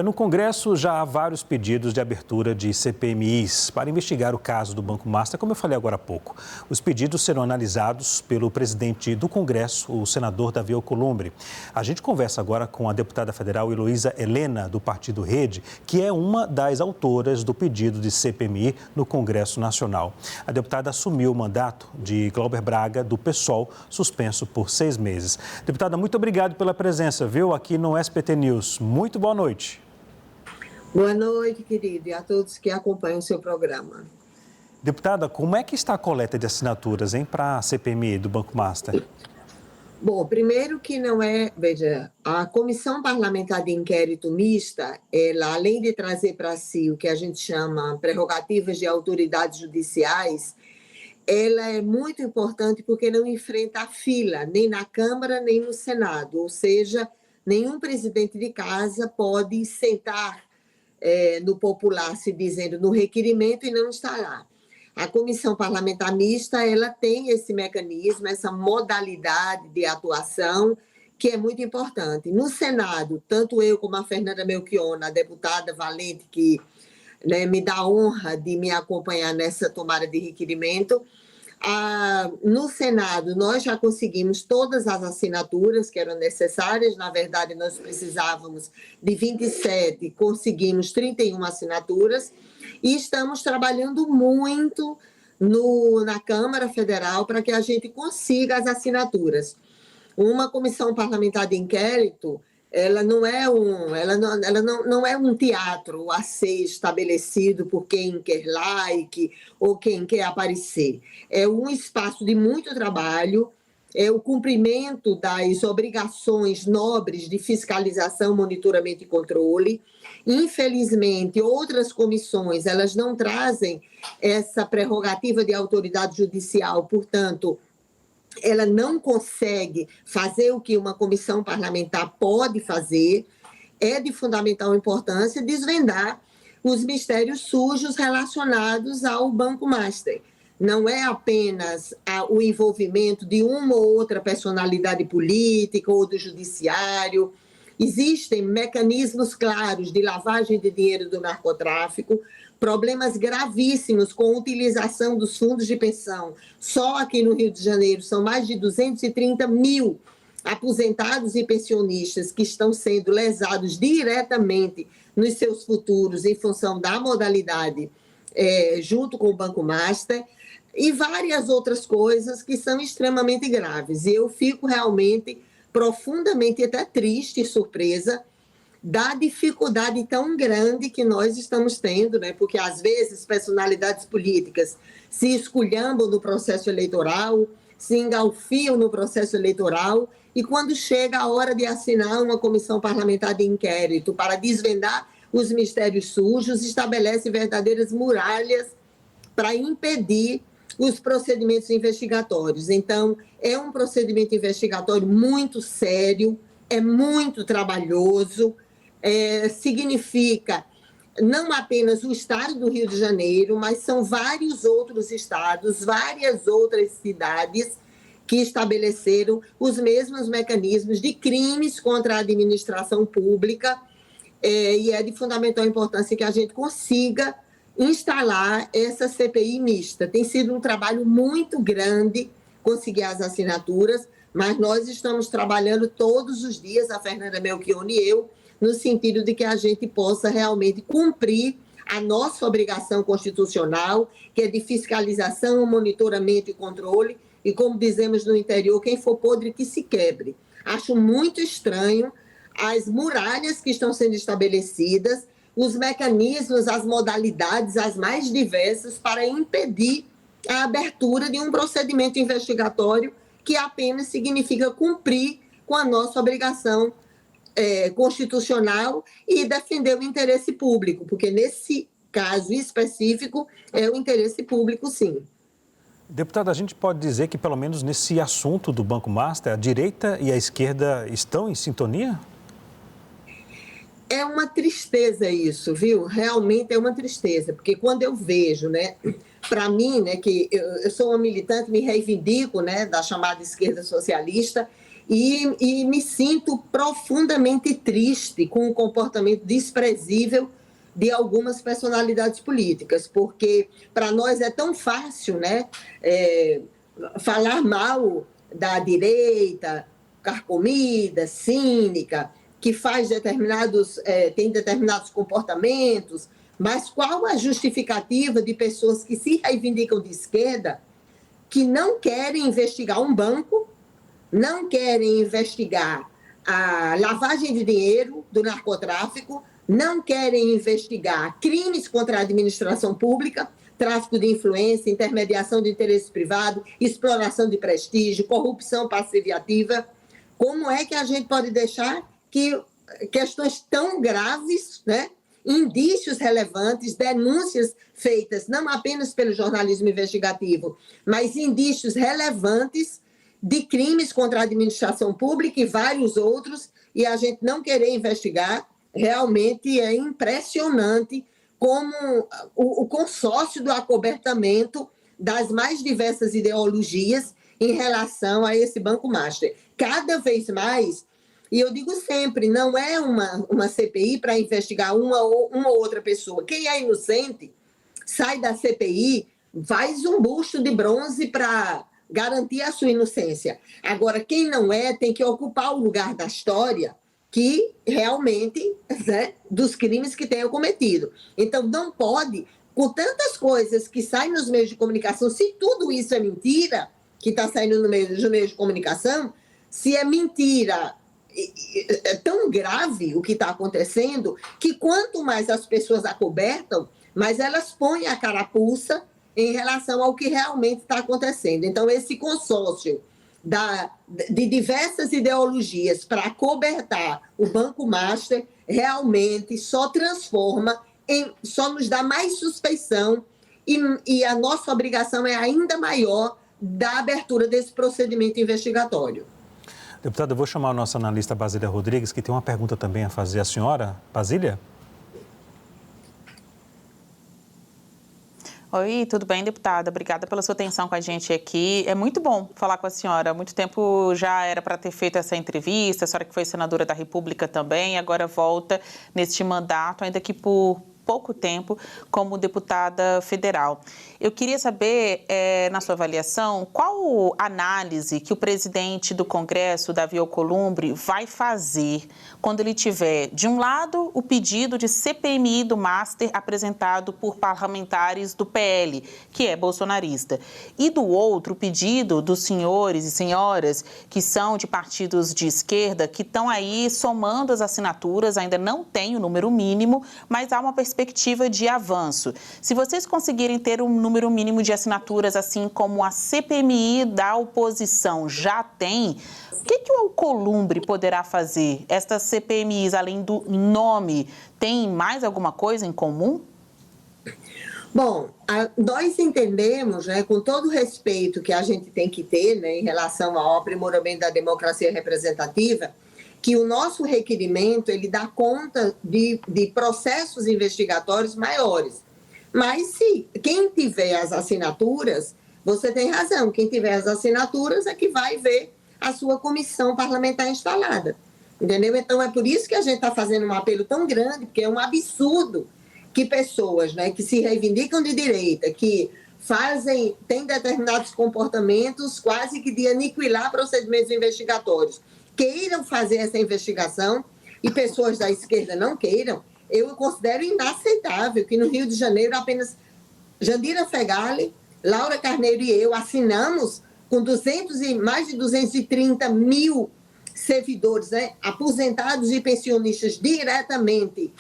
No Congresso já há vários pedidos de abertura de CPMIs para investigar o caso do Banco Master, como eu falei agora há pouco. Os pedidos serão analisados pelo presidente do Congresso, o senador Davi Alcolumbre. A gente conversa agora com a deputada federal Heloísa Helena, do Partido Rede, que é uma das autoras do pedido de CPMI no Congresso Nacional. A deputada assumiu o mandato de Glauber Braga, do PSOL, suspenso por 6 meses. Deputada, muito obrigado pela presença, viu, aqui no SBT News. Muito boa noite. Boa noite, querido, e a todos que acompanham o seu programa. Deputada, como é que está a coleta de assinaturas, para a CPMI do Banco Master? Bom, primeiro que não é... Veja, a Comissão Parlamentar de Inquérito Mista, ela, além de trazer para si o que a gente chama prerrogativas de autoridades judiciais, ela é muito importante porque não enfrenta a fila, nem na Câmara, nem no Senado. Ou seja, nenhum presidente de casa pode sentar no popular, se dizendo, no requerimento e não está lá. A Comissão Parlamentar Mista, ela tem esse mecanismo, essa modalidade de atuação, que é muito importante. No Senado, tanto eu como a Fernanda Melchiona, a deputada valente, que me dá a honra de me acompanhar nessa tomada de requerimento, no Senado, nós já conseguimos todas as assinaturas que eram necessárias. Na verdade, nós precisávamos de 27, conseguimos 31 assinaturas e estamos trabalhando muito na Câmara Federal para que a gente consiga as assinaturas. Uma comissão parlamentar de inquérito, ela não é um teatro a ser estabelecido por quem quer like ou quem quer aparecer. É um espaço de muito trabalho, é o cumprimento das obrigações nobres de fiscalização, monitoramento e controle. Infelizmente, outras comissões, elas não trazem essa prerrogativa de autoridade judicial, portanto, ela não consegue fazer o que uma comissão parlamentar pode fazer. É de fundamental importância desvendar os mistérios sujos relacionados ao Banco Master. Não é apenas o envolvimento de uma ou outra personalidade política ou do judiciário. Existem mecanismos claros de lavagem de dinheiro do narcotráfico, problemas gravíssimos com utilização dos fundos de pensão. Só aqui no Rio de Janeiro são mais de 230 mil aposentados e pensionistas que estão sendo lesados diretamente nos seus futuros em função da modalidade junto com o Banco Master, e várias outras coisas que são extremamente graves. E eu fico realmente profundamente até triste e surpresa da dificuldade tão grande que nós estamos tendo, porque às vezes personalidades políticas se esculhambam no processo eleitoral, se engalfiam no processo eleitoral, e quando chega a hora de assinar uma comissão parlamentar de inquérito para desvendar os mistérios sujos, estabelece verdadeiras muralhas para impedir os procedimentos investigatórios. Então, é um procedimento investigatório muito sério, é muito trabalhoso, significa não apenas o estado do Rio de Janeiro, mas são vários outros estados, várias outras cidades que estabeleceram os mesmos mecanismos de crimes contra a administração pública, e é de fundamental importância que a gente consiga instalar essa CPI mista. Tem sido um trabalho muito grande conseguir as assinaturas, mas nós estamos trabalhando todos os dias, a Fernanda Melchiona e eu, no sentido de que a gente possa realmente cumprir a nossa obrigação constitucional, que é de fiscalização, monitoramento e controle, e como dizemos no interior, quem for podre que se quebre. Acho muito estranho as muralhas que estão sendo estabelecidas, os mecanismos, as modalidades, as mais diversas, para impedir a abertura de um procedimento investigatório que apenas significa cumprir com a nossa obrigação constitucional e defender o interesse público, porque nesse caso específico é o interesse público, sim. Deputada, a gente pode dizer que pelo menos nesse assunto do Banco Master, a direita e a esquerda estão em sintonia? É uma tristeza isso, viu? Realmente é uma tristeza, porque quando eu vejo, para mim, que eu sou uma militante, me reivindico, da chamada esquerda socialista, e me sinto profundamente triste com o comportamento desprezível de algumas personalidades políticas, porque para nós é tão fácil, né, falar mal da direita, carcomida, cínica, que faz tem determinados comportamentos, mas qual a justificativa de pessoas que se reivindicam de esquerda, que não querem investigar um banco, não querem investigar a lavagem de dinheiro do narcotráfico, não querem investigar crimes contra a administração pública, tráfico de influência, intermediação de interesse privado, exploração de prestígio, corrupção passiva e ativa. Como é que a gente pode deixar que questões tão graves, né, indícios relevantes, denúncias feitas não apenas pelo jornalismo investigativo, mas indícios relevantes de crimes contra a administração pública e vários outros, e a gente não querer investigar? Realmente é impressionante como o consórcio do acobertamento das mais diversas ideologias em relação a esse Banco Master. Cada vez mais, e eu digo sempre, não é uma CPI para investigar uma ou outra pessoa. Quem é inocente sai da CPI, faz um busto de bronze para garantir a sua inocência. Agora, quem não é, tem que ocupar o lugar da história que realmente, né, dos crimes que tenham cometido. Então, não pode, com tantas coisas que saem nos meios de comunicação, se tudo isso é mentira, que está saindo nos meios de comunicação, se é mentira, é tão grave o que está acontecendo, que quanto mais as pessoas acobertam, mais elas põem a carapuça em relação ao que realmente está acontecendo. Então, esse consórcio de diversas ideologias para acobertar o Banco Master realmente só transforma, só nos dá mais suspeição e a nossa obrigação é ainda maior da abertura desse procedimento investigatório. Deputada, eu vou chamar a nossa analista Basília Rodrigues, que tem uma pergunta também a fazer à senhora. Basília? Oi, tudo bem, deputada? Obrigada pela sua atenção com a gente aqui. É muito bom falar com a senhora. Há muito tempo já era para ter feito essa entrevista, a senhora que foi senadora da República também, agora volta neste mandato, ainda que por pouco tempo, como deputada federal. Eu queria saber, na sua avaliação, qual análise que o presidente do Congresso, Davi Alcolumbre, vai fazer quando ele tiver, de um lado, o pedido de CPMI do Master apresentado por parlamentares do PL, que é bolsonarista, e do outro, o pedido dos senhores e senhoras que são de partidos de esquerda, que estão aí somando as assinaturas, ainda não tem o número mínimo, mas há uma perspectiva de avanço. Se vocês conseguirem ter um número mínimo de assinaturas, assim como a CPMI da oposição já tem, o que o Alcolumbre poderá fazer? Estas CPMIs, além do nome, tem mais alguma coisa em comum? Bom, nós entendemos, né, com todo o respeito que a gente tem que ter, né, em relação ao aprimoramento da democracia representativa, que o nosso requerimento ele dá conta de processos investigatórios maiores. Mas se quem tiver as assinaturas, você tem razão, quem tiver as assinaturas é que vai ver a sua comissão parlamentar instalada. Entendeu? Então é por isso que a gente está fazendo um apelo tão grande, porque é um absurdo que pessoas, né, que se reivindicam de direita, que têm determinados comportamentos quase que de aniquilar procedimentos investigatórios, queiram fazer essa investigação e pessoas da esquerda não queiram. Eu considero inaceitável que no Rio de Janeiro apenas Jandira Fegali, Laura Carneiro e eu assinamos com mais de 230 mil servidores, né, aposentados e pensionistas diretamente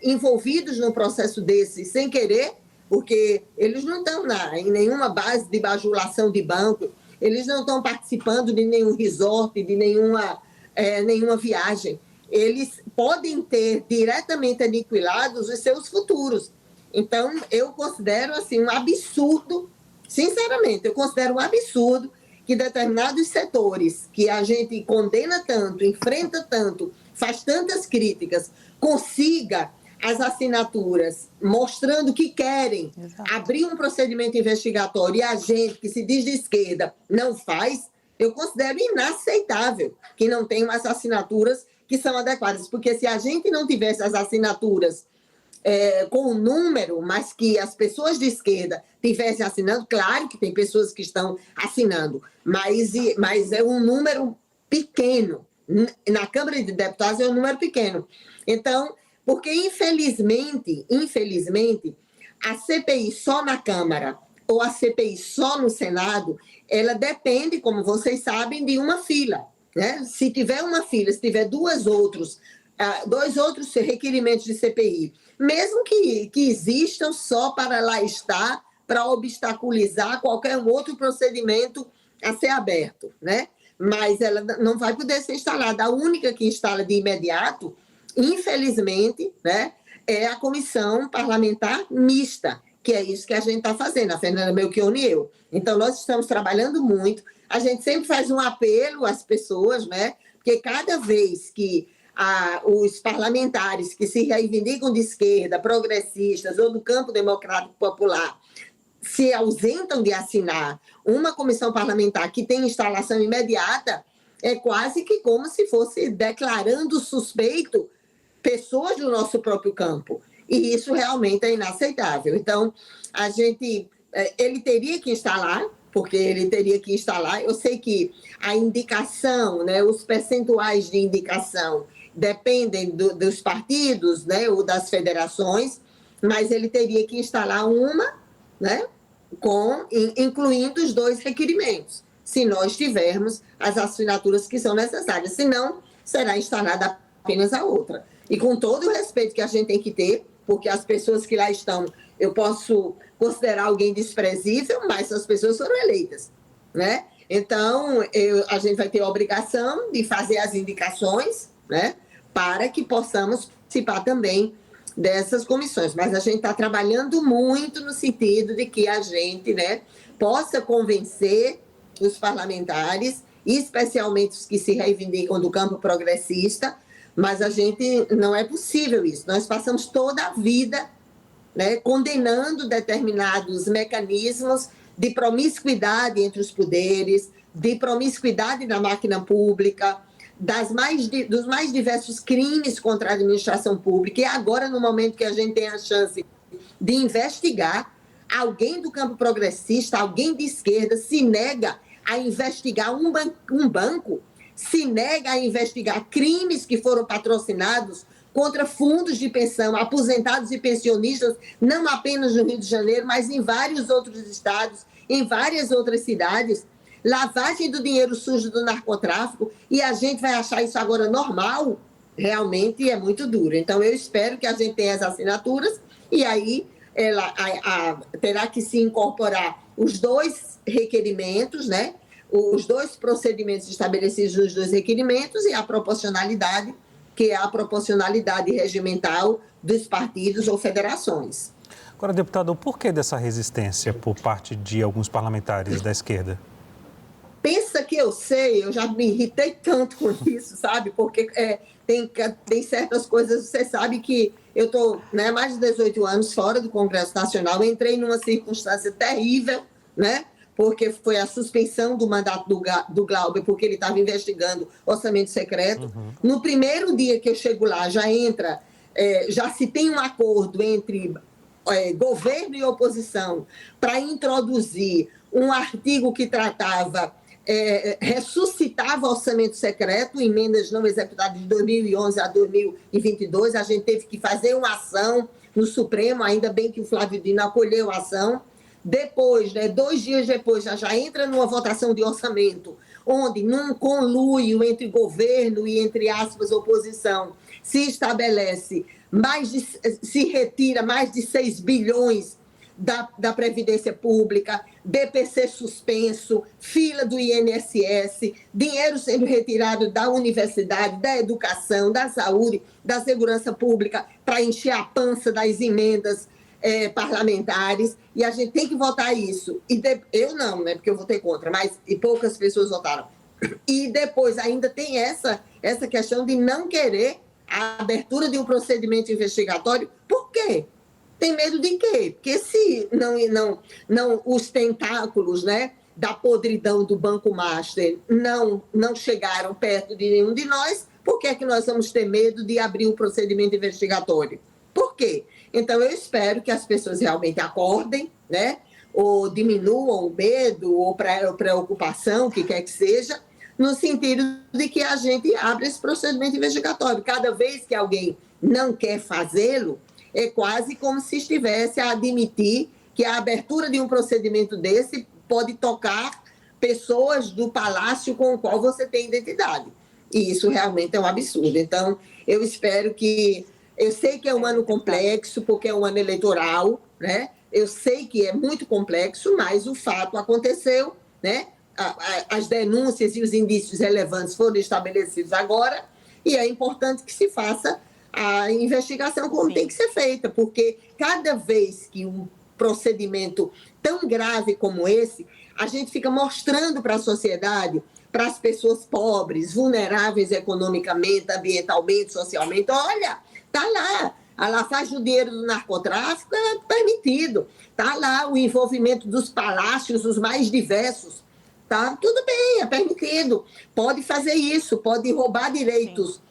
envolvidos num processo desse sem querer, porque eles não estão em nenhuma base de bajulação de banco, eles não estão participando de nenhum resort, de nenhuma viagem. Eles podem ter diretamente aniquilados os seus futuros. Então, eu considero assim, um absurdo, sinceramente, eu considero um absurdo que determinados setores que a gente condena tanto, enfrenta tanto, faz tantas críticas, consiga as assinaturas mostrando que querem abrir um procedimento investigatório e a gente que se diz de esquerda não faz, Eu considero inaceitável que não tenham as assinaturas que são adequadas, porque se a gente não tivesse as assinaturas com um número, mas que as pessoas de esquerda estivessem assinando, claro que tem pessoas que estão assinando, mas é um número pequeno. Na Câmara de Deputados é um número pequeno. Então, porque infelizmente, a CPI só na Câmara ou a CPI só no Senado, ela depende, como vocês sabem, de uma fila, né? Se tiver uma fila, se tiver dois outros requerimentos de CPI, mesmo que existam só para lá estar, para obstaculizar qualquer outro procedimento a ser aberto, né? Mas ela não vai poder ser instalada. A única que instala de imediato, infelizmente, né, é a Comissão Parlamentar Mista, que é isso que a gente está fazendo, a Fernanda Melchione e eu. Então, nós estamos trabalhando muito, a gente sempre faz um apelo às pessoas, né, porque cada vez que os parlamentares que se reivindicam de esquerda, progressistas ou do campo democrático popular, se ausentam de assinar uma comissão parlamentar que tem instalação imediata, é quase que como se fosse declarando suspeito pessoas do nosso próprio campo. E isso realmente é inaceitável. Então, ele teria que instalar, porque ele teria que instalar. Eu sei que a indicação, né, os percentuais de indicação dependem dos partidos, né, ou das federações, mas ele teria que instalar uma, né, incluindo os dois requerimentos, se nós tivermos as assinaturas que são necessárias. Senão, será instalada apenas a outra. E com todo o respeito que a gente tem que ter, porque as pessoas que lá estão, eu posso considerar alguém desprezível, mas as pessoas foram eleitas, né? Então, a gente vai ter a obrigação de fazer as indicações, né, para que possamos participar também dessas comissões. Mas a gente está trabalhando muito no sentido de que a gente, né, possa convencer os parlamentares, especialmente os que se reivindicam do campo progressista, mas a gente não é possível isso. Nós passamos toda a vida, né, condenando determinados mecanismos de promiscuidade entre os poderes, de promiscuidade na máquina pública, dos mais diversos crimes contra a administração pública. E agora, no momento que a gente tem a chance de investigar, alguém do campo progressista, alguém de esquerda, se nega a investigar um banco, se nega a investigar crimes que foram patrocinados contra fundos de pensão, aposentados e pensionistas, não apenas no Rio de Janeiro, mas em vários outros estados, em várias outras cidades, lavagem do dinheiro sujo do narcotráfico, e a gente vai achar isso agora normal, realmente é muito duro. Então, eu espero que a gente tenha as assinaturas, e aí terá que se incorporar os dois requerimentos, né? Os dois procedimentos estabelecidos nos dois requerimentos e a proporcionalidade, que é a proporcionalidade regimental dos partidos ou federações. Agora, deputado, o porquê dessa resistência por parte de alguns parlamentares da esquerda? Pensa que eu sei, eu já me irritei tanto com isso, sabe? Porque tem certas coisas, você sabe que eu estou, né, mais de 18 anos fora do Congresso Nacional, entrei numa circunstância terrível, né? Porque foi a suspensão do mandato do Glauber, porque ele estava investigando orçamento secreto. Uhum. No primeiro dia que eu chego lá, já se tem um acordo entre governo e oposição para introduzir um artigo que ressuscitava orçamento secreto, emendas não executadas de 2011 a 2022. A gente teve que fazer uma ação no Supremo, ainda bem que o Flávio Dino acolheu a ação. Depois, 2 dias depois, já entra numa votação de orçamento, onde, num conluio entre governo e, entre aspas, oposição, se estabelece, se retira mais de 6 bilhões da Previdência Pública, BPC suspenso, fila do INSS, dinheiro sendo retirado da universidade, da educação, da saúde, da segurança pública, para encher a pança das emendas parlamentares, e a gente tem que votar isso. Eu não, né, porque eu votei contra, mas poucas pessoas votaram. E depois ainda tem essa questão de não querer a abertura de um procedimento investigatório. Por quê? Tem medo de quê? Porque se não os tentáculos, né, da podridão do Banco Master não chegaram perto de nenhum de nós, por que é que nós vamos ter medo de abrir o procedimento investigatório? Por quê? Então, eu espero que as pessoas realmente acordem, né? Ou diminuam o medo ou preocupação, o que quer que seja, no sentido de que a gente abra esse procedimento investigatório. Cada vez que alguém não quer fazê-lo, é quase como se estivesse a admitir que a abertura de um procedimento desse pode tocar pessoas do palácio com o qual você tem identidade. E isso realmente é um absurdo. Então, eu espero que... Eu sei que é um ano complexo, porque é um ano eleitoral, né? Eu sei que é muito complexo, mas o fato aconteceu, né? As denúncias e os indícios relevantes foram estabelecidos agora, e é importante que se faça a investigação como tem que ser feita, porque cada vez que um procedimento tão grave como esse, a gente fica mostrando para a sociedade, para as pessoas pobres, vulneráveis economicamente, ambientalmente, socialmente, olha, está lá, a lavagem do dinheiro do narcotráfico é permitido, está lá o envolvimento dos palácios, os mais diversos, tá? Tudo bem, é permitido, pode fazer isso, pode roubar direitos,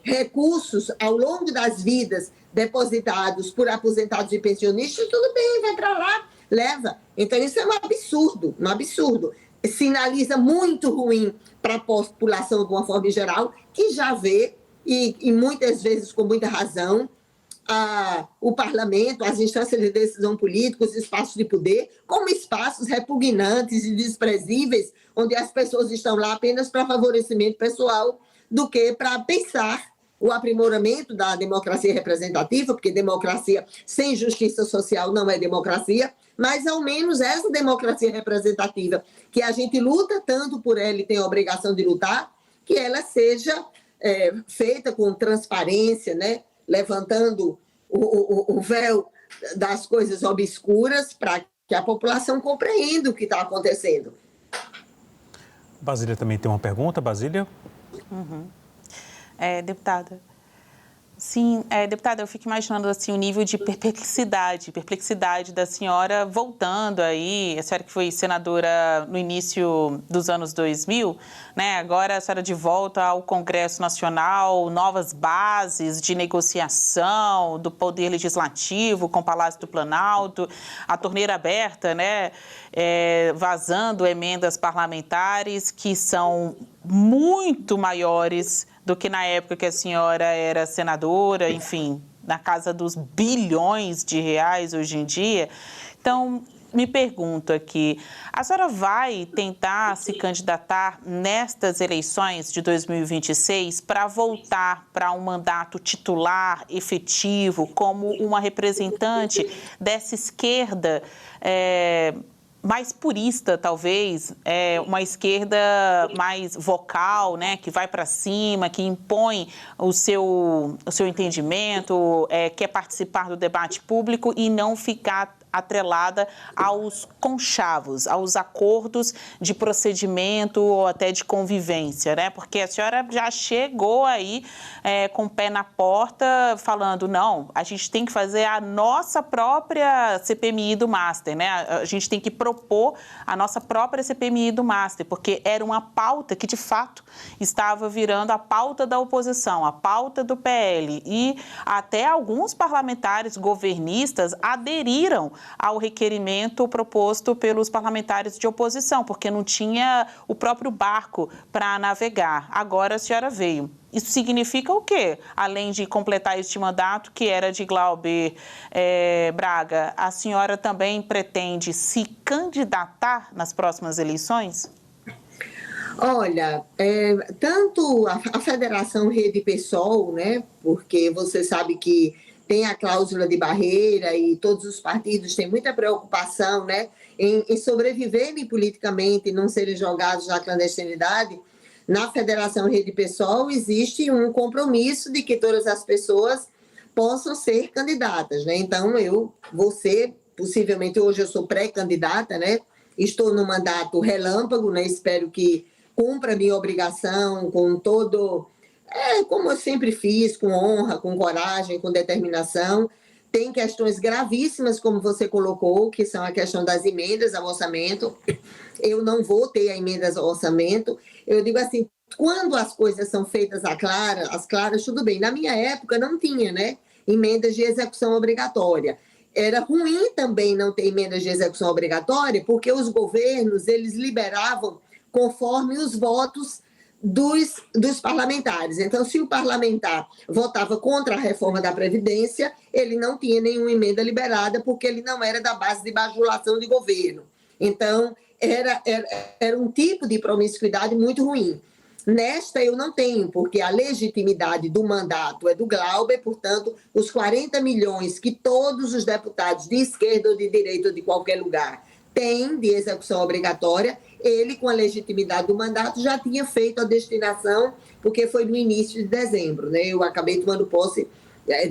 recursos ao longo das vidas depositados por aposentados e pensionistas, tudo bem, vai para lá, leva. Então, isso é um absurdo, um absurdo. Sinaliza muito ruim para a população de uma forma geral, que já vê, e muitas vezes com muita razão, o parlamento, as instâncias de decisão política, os espaços de poder, como espaços repugnantes e desprezíveis, onde as pessoas estão lá apenas para favorecimento pessoal, do que para pensar o aprimoramento da democracia representativa, porque democracia sem justiça social não é democracia, mas ao menos essa democracia representativa, que a gente luta tanto por ela e tem a obrigação de lutar, que ela seja feita com transparência, né? Levantando o véu das coisas obscuras para que a população compreenda o que está acontecendo. Basília também tem uma pergunta. Basília? Deputada. Sim, deputada, eu fico imaginando assim, o nível de perplexidade da senhora voltando aí, a senhora que foi senadora no início dos anos 2000, né? Agora a senhora de volta ao Congresso Nacional, novas bases de negociação do Poder Legislativo com o Palácio do Planalto, a torneira aberta, né? Vazando emendas parlamentares que são muito maiores do que na época que a senhora era senadora, enfim, na casa dos bilhões de reais hoje em dia. Então, me pergunto aqui, a senhora vai tentar se candidatar nestas eleições de 2026 para voltar para um mandato titular, efetivo, como uma representante dessa esquerda mais purista, talvez, uma esquerda mais vocal, né, que vai para cima, que impõe o seu entendimento, quer participar do debate público e não ficar atrelada aos conchavos, aos acordos de procedimento ou até de convivência, né? Porque a senhora já chegou aí com o pé na porta falando, não, a gente tem que fazer a nossa própria CPMI do Master, né? A gente tem que propor a nossa própria CPMI do Master, porque era uma pauta que, de fato, estava virando a pauta da oposição, a pauta do PL, e até alguns parlamentares governistas aderiram ao requerimento proposto pelos parlamentares de oposição, porque não tinha o próprio barco para navegar. Agora a senhora veio. Isso significa o quê? Além de completar este mandato, que era de Glauber Braga, a senhora também pretende se candidatar nas próximas eleições? Olha, tanto a Federação Rede PSOL, né, porque você sabe que tem a cláusula de barreira e todos os partidos têm muita preocupação, né, em sobreviverem politicamente e não serem jogados na clandestinidade. Na Federação Rede PSOL existe um compromisso de que todas as pessoas possam ser candidatas, né? Então, eu vou ser, possivelmente hoje eu sou pré-candidata, né? Estou no mandato relâmpago, né? Espero que cumpra a minha obrigação com todo... como eu sempre fiz, com honra, com coragem, com determinação, Tem questões gravíssimas, como você colocou, que são a questão das emendas ao orçamento. Eu não vou ter a emendas ao orçamento. Eu digo assim, quando as coisas são feitas às claras, tudo bem. Na minha época não tinha, né, emendas de execução obrigatória. Era ruim também não ter emendas de execução obrigatória, porque os governos, eles liberavam conforme os votos dos parlamentares. Então, se o parlamentar votava contra a reforma da Previdência, ele não tinha nenhuma emenda liberada, porque ele não era da base de bajulação de governo. Então, era um tipo de promiscuidade muito ruim. Nesta eu não tenho, porque a legitimidade do mandato é do Glauber, portanto, os 40 milhões que todos os deputados de esquerda ou de direita ou de qualquer lugar têm de execução obrigatória, ele, com a legitimidade do mandato, já tinha feito a destinação, porque foi no início de dezembro, né? Eu acabei tomando posse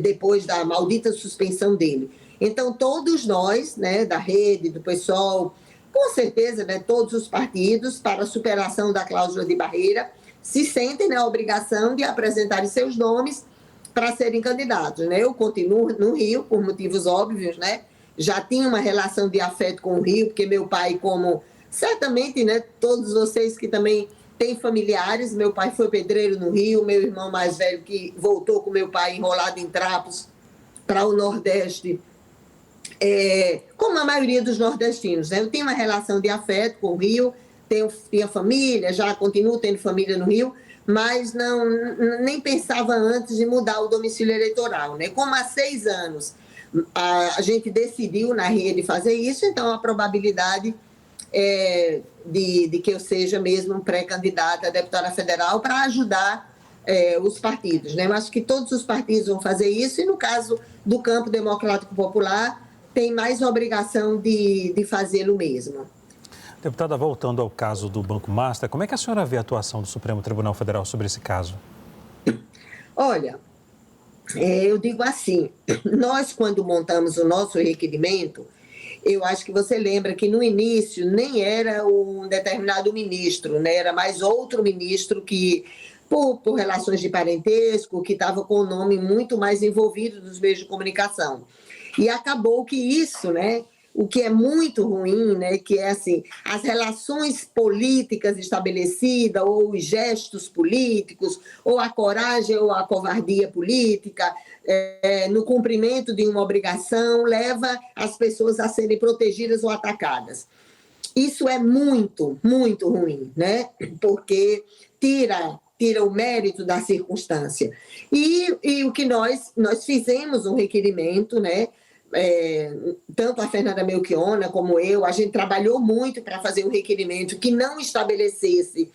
depois da maldita suspensão dele. Então, todos nós, né, da rede, do PSOL, com certeza, né, todos os partidos, para a superação da cláusula de barreira, se sentem na obrigação de apresentarem seus nomes para serem candidatos, né? Eu continuo no Rio, por motivos óbvios, né? Já tinha uma relação de afeto com o Rio, porque meu pai, como certamente, né, todos vocês que também têm familiares, meu pai foi pedreiro no Rio, meu irmão mais velho que voltou com meu pai enrolado em trapos para o Nordeste, como a maioria dos nordestinos, né? Eu tenho uma relação de afeto com o Rio, tinha família, já continuo tendo família no Rio, mas nem pensava antes de mudar o domicílio eleitoral, né? Como há 6 anos a gente decidiu na rede fazer isso, então a probabilidade de que eu seja mesmo pré-candidata a deputada federal para ajudar os partidos, né? Eu acho que todos os partidos vão fazer isso e no caso do Campo Democrático Popular tem mais obrigação de fazê-lo mesmo. Deputada, voltando ao caso do Banco Master, como é que a senhora vê a atuação do Supremo Tribunal Federal sobre esse caso? Olha, eu digo assim, nós quando montamos o nosso requerimento, eu acho que você lembra que no início nem era um determinado ministro, né? Era mais outro ministro que, por relações de parentesco, que estava com o nome muito mais envolvido nos meios de comunicação. E acabou que isso, né? O que é muito ruim, né, que é assim, as relações políticas estabelecidas, ou os gestos políticos, ou a coragem ou a covardia política, no cumprimento de uma obrigação, leva as pessoas a serem protegidas ou atacadas. Isso é muito, muito ruim, né? Porque tira o mérito da circunstância. E o que nós fizemos um requerimento, né? Tanto a Fernanda Melchiona como eu, a gente trabalhou muito para fazer um requerimento que não estabelecesse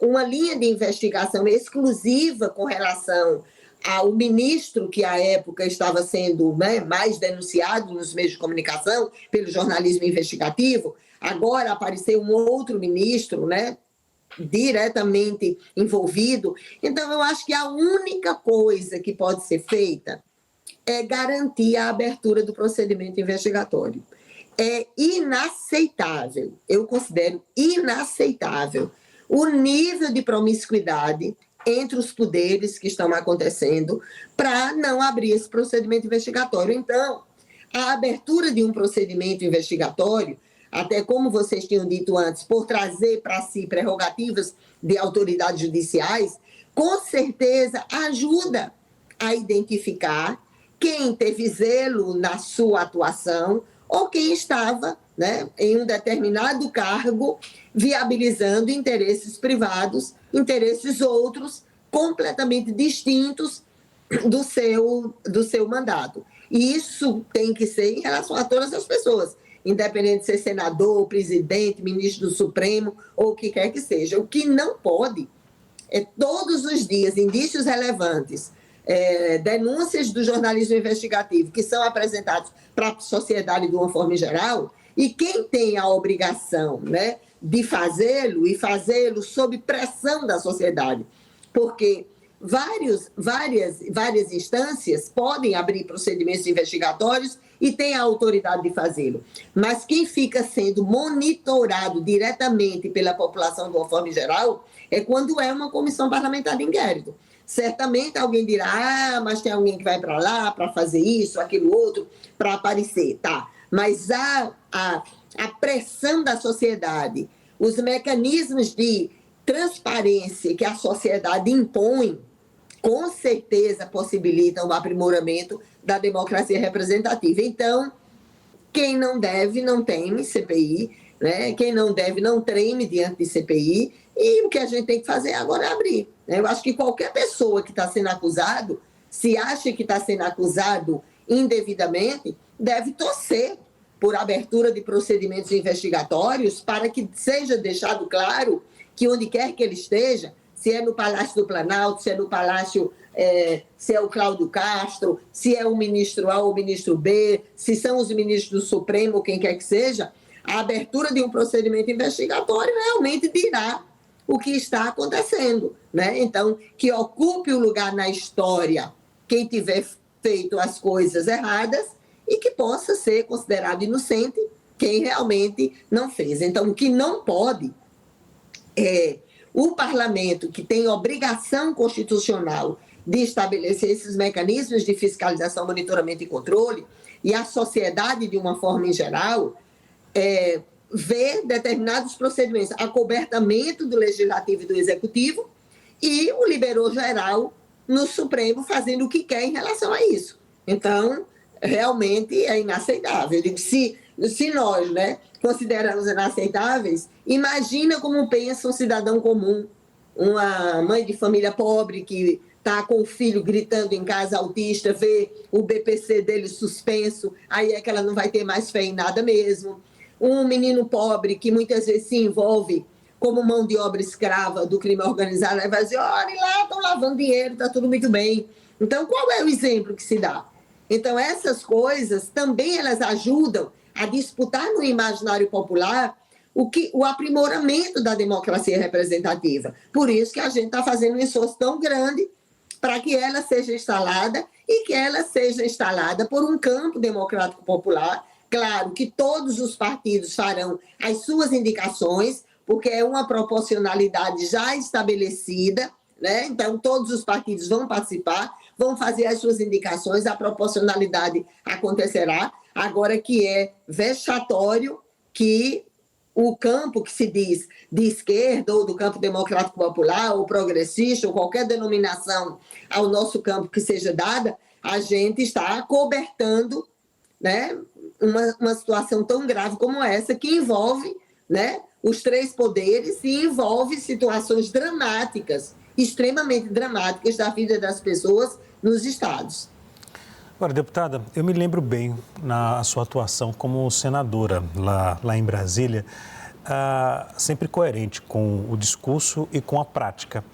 uma linha de investigação exclusiva com relação ao ministro que à época estava sendo, né, mais denunciado nos meios de comunicação pelo jornalismo investigativo. Agora apareceu um outro ministro, né, diretamente envolvido. Então, eu acho que a única coisa que pode ser feita é garantir a abertura do procedimento investigatório. É inaceitável, eu considero inaceitável, o nível de promiscuidade entre os poderes que estão acontecendo para não abrir esse procedimento investigatório. Então, a abertura de um procedimento investigatório, até como vocês tinham dito antes, por trazer para si prerrogativas de autoridades judiciais, com certeza ajuda a identificar quem teve zelo na sua atuação ou quem estava, né, em um determinado cargo viabilizando interesses privados, interesses outros completamente distintos do seu mandato. E isso tem que ser em relação a todas as pessoas, independente de ser senador, presidente, ministro do Supremo ou o que quer que seja. O que não pode é todos os dias indícios relevantes, denúncias do jornalismo investigativo que são apresentados para a sociedade de uma forma geral, e quem tem a obrigação, né, de fazê-lo e fazê-lo sob pressão da sociedade, porque várias instâncias podem abrir procedimentos investigatórios e tem a autoridade de fazê-lo, mas quem fica sendo monitorado diretamente pela população de uma forma geral é quando é uma comissão parlamentar de inquérito. Certamente alguém dirá, mas tem alguém que vai para lá para fazer isso, aquilo outro, para aparecer, tá? Mas a pressão da sociedade, os mecanismos de transparência que a sociedade impõe, com certeza possibilitam o aprimoramento da democracia representativa. Então, quem não deve, não teme CPI, né? Quem não deve, não treme diante de CPI, e o que a gente tem que fazer agora é abrir. Né? Eu acho que qualquer pessoa que está sendo acusado, se acha que está sendo acusado indevidamente, deve torcer por abertura de procedimentos investigatórios para que seja deixado claro que onde quer que ele esteja, se é no Palácio do Planalto, se é no Palácio, se é o Cláudio Castro, se é o ministro A ou o ministro B, se são os ministros do Supremo, quem quer que seja, a abertura de um procedimento investigatório realmente dirá o que está acontecendo, né? Então, que ocupe o lugar na história quem tiver feito as coisas erradas e que possa ser considerado inocente quem realmente não fez. Então, o que não pode é o parlamento, que tem obrigação constitucional de estabelecer esses mecanismos de fiscalização, monitoramento e controle, e a sociedade, de uma forma em geral, ver determinados procedimentos, acobertamento do Legislativo e do Executivo, e o liberou geral no Supremo fazendo o que quer em relação a isso. Então, realmente é inaceitável. Eu digo, se nós, né, consideramos inaceitáveis, imagina como pensa um cidadão comum, uma mãe de família pobre que está com o filho gritando em casa, autista, vê o BPC dele suspenso, aí é que ela não vai ter mais fé em nada mesmo. Um menino pobre que muitas vezes se envolve como mão de obra escrava do crime organizado, aí vai dizer, olha lá, estão lavando dinheiro, está tudo muito bem. Então, qual é o exemplo que se dá? Então, essas coisas também elas ajudam a disputar no imaginário popular o aprimoramento da democracia representativa. Por isso que a gente está fazendo um esforço tão grande para que ela seja instalada e que ela seja instalada por um campo democrático popular. Claro que todos os partidos farão as suas indicações, porque é uma proporcionalidade já estabelecida, né? Então todos os partidos vão participar, vão fazer as suas indicações, a proporcionalidade acontecerá. Agora que é vexatório que o campo que se diz de esquerda ou do campo democrático popular ou progressista ou qualquer denominação ao nosso campo que seja dada, a gente está acobertando, né, uma situação tão grave como essa que envolve, né, os três poderes e envolve situações dramáticas, extremamente dramáticas da vida das pessoas nos estados. Agora, deputada, eu me lembro bem na sua atuação como senadora lá em Brasília, sempre coerente com o discurso e com a prática.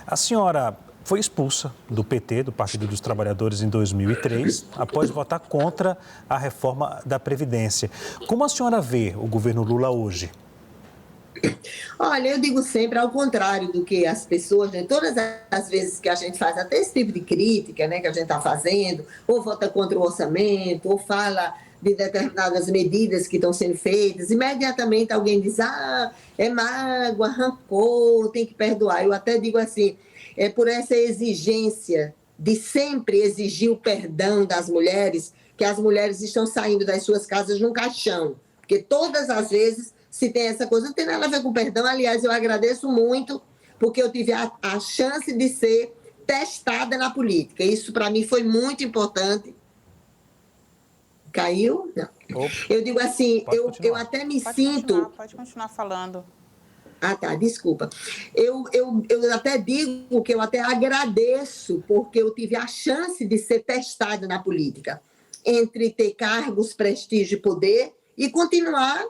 A senhora foi expulsa do PT, do Partido dos Trabalhadores, em 2003, após votar contra a reforma da Previdência. Como a senhora vê o governo Lula hoje? Olha, eu digo sempre ao contrário do que as pessoas, né, todas as vezes que a gente faz até esse tipo de crítica, né, que a gente está fazendo, ou vota contra o orçamento, ou fala de determinadas medidas que estão sendo feitas, imediatamente alguém diz, é mágoa, rancor, tem que perdoar. Eu até digo assim, é por essa exigência de sempre exigir o perdão das mulheres, que as mulheres estão saindo das suas casas num caixão, porque todas as vezes se tem essa coisa, não tem nada a ver com perdão. Aliás, eu agradeço muito, porque eu tive a chance de ser testada na política. Isso, para mim, foi muito importante. Caiu? Não. Eu digo assim, eu até me sinto... Pode continuar falando. Tá, desculpa. Eu até digo que eu até agradeço, porque eu tive a chance de ser testada na política, entre ter cargos, prestígio e poder, e continuar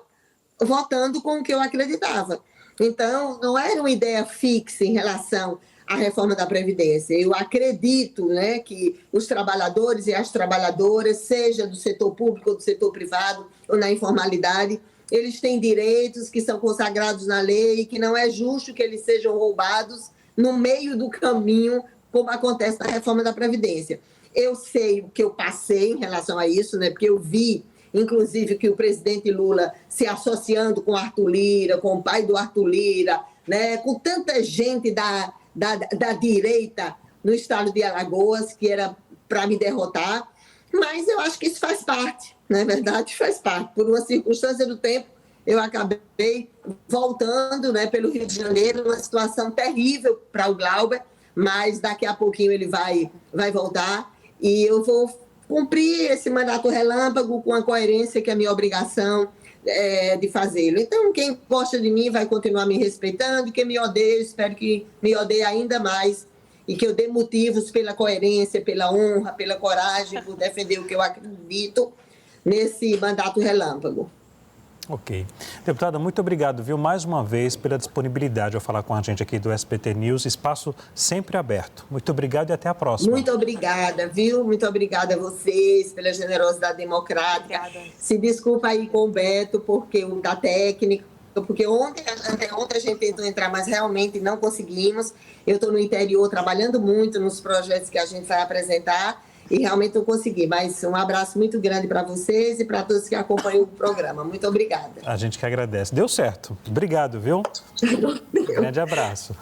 votando com o que eu acreditava. Então, não era uma ideia fixa em relação à reforma da Previdência. Eu acredito, né, que os trabalhadores e as trabalhadoras, seja do setor público ou do setor privado, ou na informalidade, eles têm direitos que são consagrados na lei e que não é justo que eles sejam roubados no meio do caminho, como acontece na reforma da Previdência. Eu sei o que eu passei em relação a isso, né, porque eu vi inclusive que o presidente Lula se associando com Arthur Lira, com o pai do Arthur Lira, né, com tanta gente da direita no estado de Alagoas, que era para me derrotar, mas eu acho que isso faz parte, não é verdade? Faz parte. Por uma circunstância do tempo, eu acabei voltando, né, pelo Rio de Janeiro, numa situação terrível para o Glauber, mas daqui a pouquinho ele vai voltar e eu vou cumprir esse mandato relâmpago com a coerência que é a minha obrigação de fazê-lo. Então, quem gosta de mim vai continuar me respeitando, quem me odeia, espero que me odeie ainda mais e que eu dê motivos pela coerência, pela honra, pela coragem, por defender o que eu acredito nesse mandato relâmpago. Ok. Deputada, muito obrigado, viu, mais uma vez pela disponibilidade ao falar com a gente aqui do SBT News. Espaço sempre aberto. Muito obrigado e até a próxima. Muito obrigada, viu? Muito obrigada a vocês pela generosidade democrática. Obrigada. Se desculpa aí com o Beto, porque o da técnica, porque ontem a gente tentou entrar, mas realmente não conseguimos. Eu estou no interior trabalhando muito nos projetos que a gente vai apresentar. E realmente não consegui, mas um abraço muito grande para vocês e para todos que acompanham o programa. Muito obrigada. A gente que agradece. Deu certo. Obrigado, viu? Grande abraço.